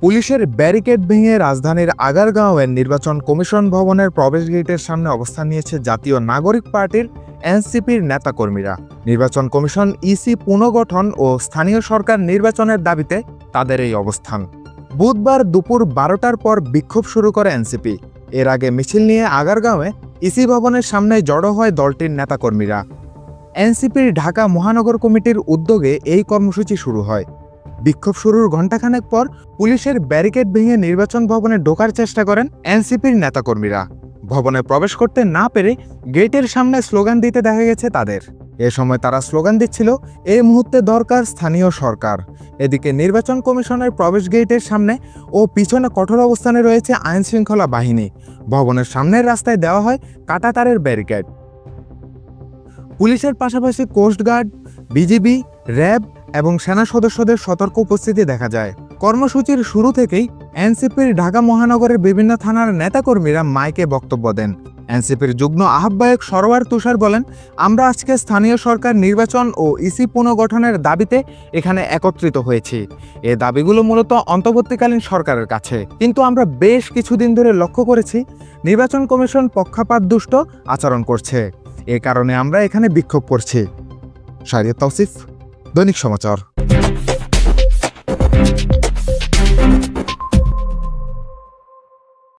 পুলিশের ব্যারিকেড ভেঙে রাজধানীর আগারগাঁওয়ের নির্বাচন কমিশন ভবনের প্রবেশ গেটের সামনে অবস্থান নিয়েছে জাতীয় নাগরিক পার্টির এনসিপির নেতাকর্মীরা। নির্বাচন কমিশন ইসি পুনর্গঠন ও স্থানীয় সরকার নির্বাচনের দাবিতে তাদের এই অবস্থান। বুধবার দুপুর 12টার পর বিক্ষোভ শুরু করে এনসিপি। এর আগে মিছিল নিয়ে আগারগাঁওয়ে ইসি ভবনের সামনে জড়ো হয় দলটির নেতাকর্মীরা। এনসিপির ঢাকা মহানগর কমিটির উদ্যোগে এই কর্মসূচি শুরু হয়। বিক্ষোভ শুরুর ঘণ্টাখানেক পর পুলিশের ব্যারিকেড ভেঙে নির্বাচন ভবনে ঢোকার চেষ্টা করেন এনসিপির নেতাকর্মীরা। ভবনে প্রবেশ করতে না পেরে গেটের সামনে স্লোগান দিতে দেখা গেছে তাদের। এ সময় তারা স্লোগান দিচ্ছিল, এই মুহূর্তে দরকার স্থানীয় সরকার। এদিকে নির্বাচন কমিশনের প্রবেশ গেটের সামনে ও পিছনে কঠোর অবস্থানে রয়েছে আইনশৃঙ্খলা বাহিনী। ভবনের সামনের রাস্তায় দেওয়া হয় কাঁটাতারের ব্যারিকেড। পুলিশের পাশাপাশি কোস্টগার্ড, বিজিবি, র্যাব এবং সেনা সদস্যদের সতর্ক উপস্থিতি দেখা যায়। কর্মসূচির শুরু থেকেই এনসিপির ঢাকা মহানগরের বিভিন্ন থানার নেতাকর্মীরা মাইকে বক্তব্য দেন। এনসিপির যুগ্ম আহ্বায়ক সরওয়ার তুষার বলেন, আমরা আজকে স্থানীয় সরকার নির্বাচন ও ইসি পুনর্গঠনের দাবিতে এখানে একত্রিত হয়েছি। এ দাবিগুলো মূলত অন্তর্বর্তীকালীন সরকারের কাছে, কিন্তু আমরা বেশ কিছুদিন ধরে লক্ষ্য করেছি নির্বাচন কমিশন পক্ষপাতদুষ্ট আচরণ করছে। এ কারণে আমরা এখানে বিক্ষোভ করছি। শাহরিয়ার তৌসিফ, দৈনিক সমাচার।